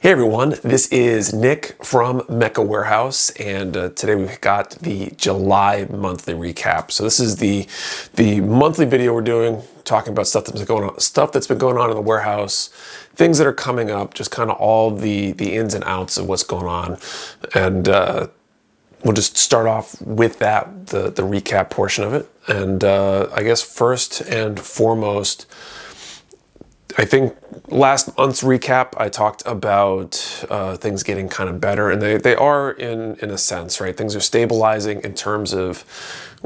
Hey everyone, this is Nick from Mecha Warehouse, and today we've got the July monthly recap. So this is the monthly video we're doing, talking about stuff that's been going on in the warehouse, things that are coming up, just kind of all the ins and outs of what's going on, and we'll just start off with that, the recap portion of it. And I guess first and foremost, I think last month's recap, I talked about things getting kind of better, and they are in a sense, right? Things are stabilizing in terms of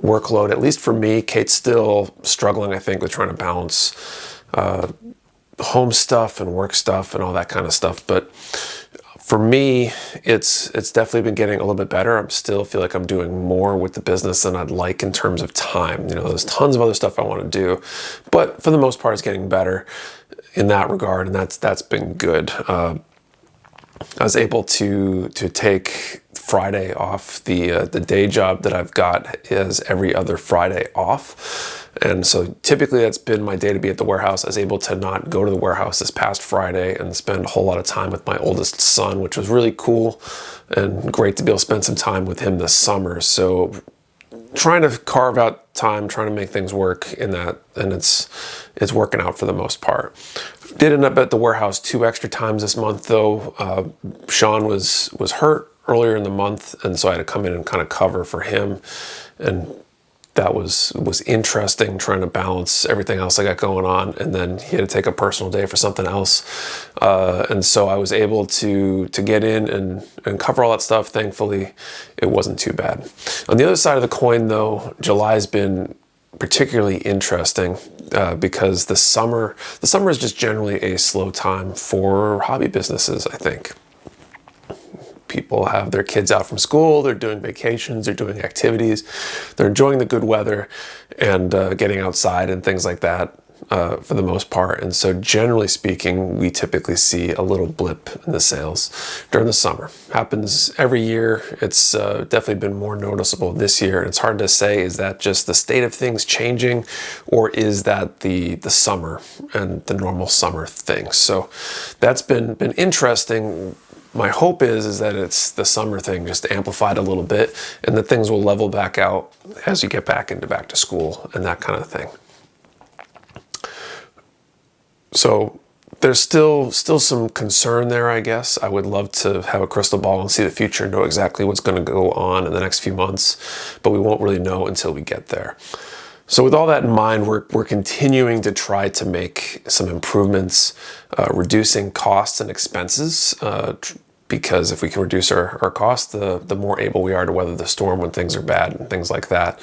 workload, at least for me. Kate's still struggling, I think, with trying to balance home stuff and work stuff and all that kind of stuff. But for me, it's definitely been getting a little bit better. I still feel like I'm doing more with the business than I'd like in terms of time. You know, there's tons of other stuff I want to do, but for the most part, it's getting better in that regard, and that's been good. I was able to take Friday off. The day job that I've got is every other Friday off, and so typically that's been my day to be at the warehouse. I was able to not go to the warehouse this past Friday and spend a whole lot of time with my oldest son, which was really cool and great to be able to spend some time with him this summer. So trying to carve out time, trying to make things work in that, and it's working out for the most part. Did end up at the warehouse 2 extra times this month though. Sean was hurt earlier in the month, and so I had to come in and kind of cover for him, and that was interesting, trying to balance everything else I got going on, and then he had to take a personal day for something else, and so I was able to get in and cover all that stuff. Thankfully, it wasn't too bad. On the other side of the coin, though, July's been particularly interesting because the summer is just generally a slow time for hobby businesses, I think. People have their kids out from school, they're doing vacations, they're doing activities, they're enjoying the good weather and getting outside and things like that for the most part. And so generally speaking, we typically see a little blip in the sales during the summer. Happens every year. It's definitely been more noticeable this year. And it's hard to say, is that just the state of things changing, or is that the summer and the normal summer thing? So that's been interesting. My hope is that it's the summer thing just amplified a little bit, and that things will level back out as you get back to school and that kind of thing. So there's still some concern there, I guess. I would love to have a crystal ball and see the future and know exactly what's going to go on in the next few months, but we won't really know until we get there. So with all that in mind, we're continuing to try to make some improvements, reducing costs and expenses, because if we can reduce our costs, the more able we are to weather the storm when things are bad and things like that.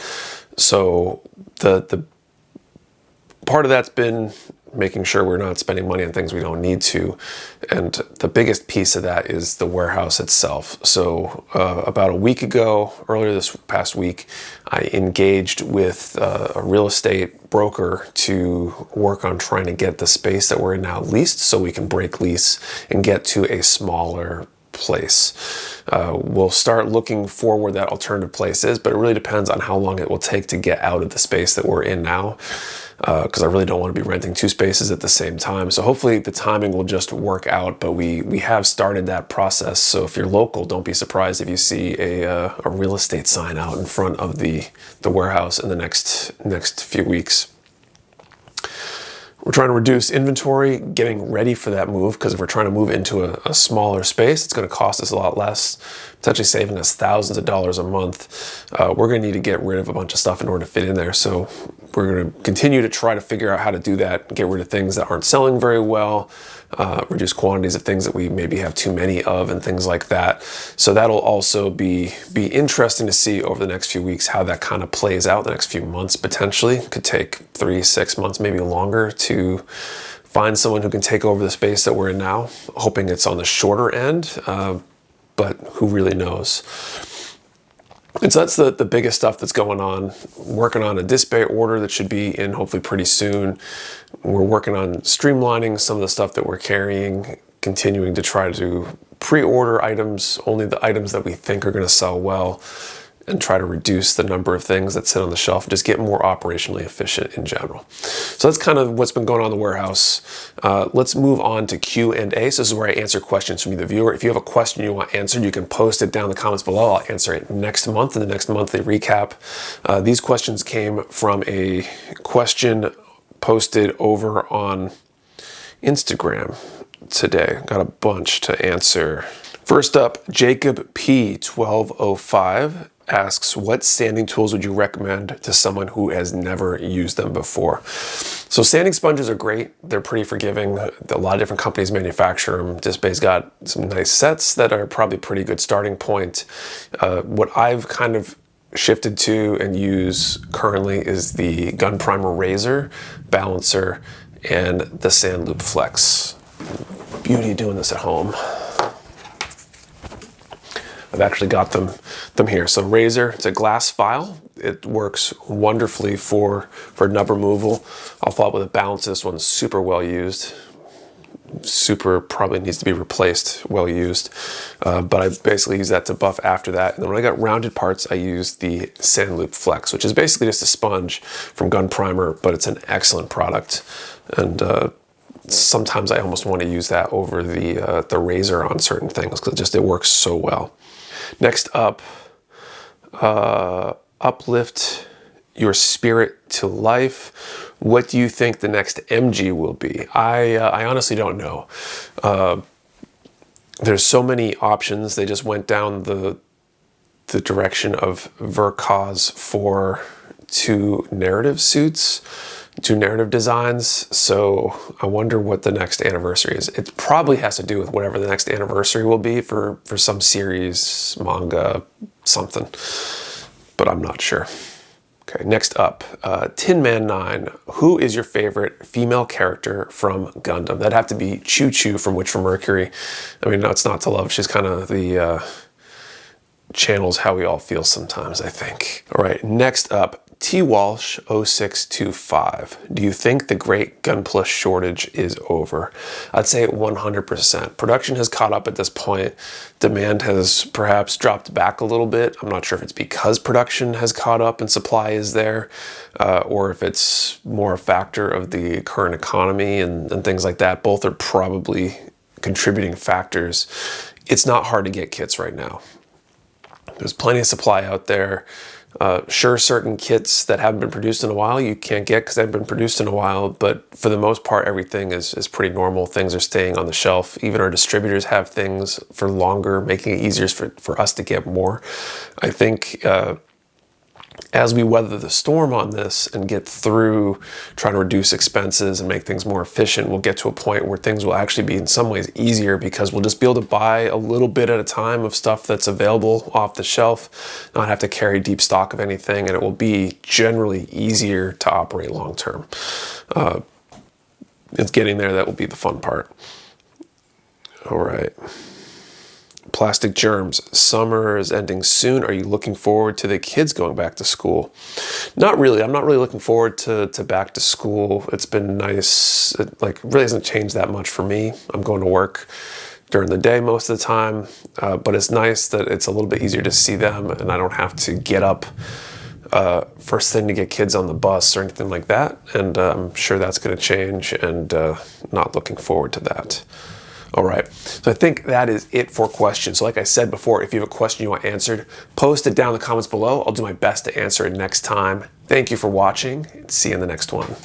So the part of that's been making sure we're not spending money on things we don't need to. And the biggest piece of that is the warehouse itself. So about a week ago, earlier this past week, I engaged with a real estate broker to work on trying to get the space that we're in now leased so we can break lease and get to a smaller place. We'll start looking for where that alternative place is, but it really depends on how long it will take to get out of the space that we're in now, because I really don't want to be renting 2 spaces at the same time. So hopefully the timing will just work out, but we have started that process. So if you're local, don't be surprised if you see a real estate sign out in front of the warehouse in the next few weeks. We're trying to reduce inventory, getting ready for that move, because if we're trying to move into a smaller space, it's going to cost us a lot less, potentially saving us thousands of dollars a month. We're going to need to get rid of a bunch of stuff in order to fit in there. So we're going to continue to try to figure out how to do that, get rid of things that aren't selling very well, reduce quantities of things that we maybe have too many of and things like that. So that'll also be interesting to see over the next few weeks how that kind of plays out. The next few months potentially could take 3-6 months, maybe longer, to find someone who can take over the space that we're in now. Hoping it's on the shorter end, but who really knows? And so that's the biggest stuff that's going on. Working on a display order that should be in hopefully pretty soon. We're working on streamlining some of the stuff that we're carrying, continuing to try to pre-order items, only the items that we think are going to sell well, and try to reduce the number of things that sit on the shelf and just get more operationally efficient in general. So that's kind of what's been going on in the warehouse. Let's move on to Q&A. So this is where I answer questions from you, the viewer. If you have a question you want answered, you can post it down in the comments below. I'll answer it next month in the next monthly recap. These questions came from a question posted over on Instagram today. Got a bunch to answer. First up, Jacob P1205 asks, what sanding tools would you recommend to someone who has never used them before? So sanding sponges are great. They're pretty forgiving. A lot of different companies manufacture them. Disbay's got some nice sets that are probably pretty good starting point. What I've kind of shifted to and use currently is the Gun Primer Razor, Balancer, and the Sand Loop Flex. Beauty doing this at home. I've actually got them here. So Razor, it's a glass file. It works wonderfully for nub removal. I'll follow up with a Balance. This one's super well used. Super probably needs to be replaced, well used. But I basically use that to buff after that. And then when I got rounded parts, I use the Sand Loop Flex, which is basically just a sponge from Gun Primer, but it's an excellent product. And sometimes I almost want to use that over the Razor on certain things because it works so well. Next up, Uplift Your Spirit to Life. What do you think the next MG will be? I honestly don't know. There's so many options. They just went down the direction of Verkaz for two narrative suits, two narrative designs. So I wonder what the next anniversary is. It probably has to do with whatever the next anniversary will be for some series, manga, something, but I'm not sure. Okay, next up, Tin Man 9. Who is your favorite female character from Gundam? That'd have to be Choo Choo from Witch from Mercury. I mean, no, it's not to love. She's kind of the channels how we all feel sometimes, I think. All right, next up, T Walsh 0625. Do you think the Great Gunpla shortage is over? I'd say 100%. Production has caught up at this point. Demand has perhaps dropped back a little bit. I'm not sure if it's because production has caught up and supply is there, or if it's more a factor of the current economy and things like that. Both are probably contributing factors. It's not hard to get kits right now. There's plenty of supply out there. Sure, certain kits that haven't been produced in a while you can't get because they haven't been produced in a while, but for the most part, everything is pretty normal. Things are staying on the shelf. Even our distributors have things for longer, making it easier for us to get more. I think as we weather the storm on this and get through trying to reduce expenses and make things more efficient, we'll get to a point where things will actually be in some ways easier because we'll just be able to buy a little bit at a time of stuff that's available off the shelf, not have to carry deep stock of anything, and it will be generally easier to operate long term. It's getting there that will be the fun part. All right. Plastic Germs. Summer is ending soon. Are you looking forward to the kids going back to school? Not really. I'm not really looking forward to back to school. It's been nice. It really hasn't changed that much for me. I'm going to work during the day most of the time, but it's nice that it's a little bit easier to see them and I don't have to get up first thing to get kids on the bus or anything like that. And I'm sure that's going to change, and not looking forward to that. All right, so I think that is it for questions. So like I said before, if you have a question you want answered, post it down in the comments below. I'll do my best to answer it next time. Thank you for watching, and see you in the next one.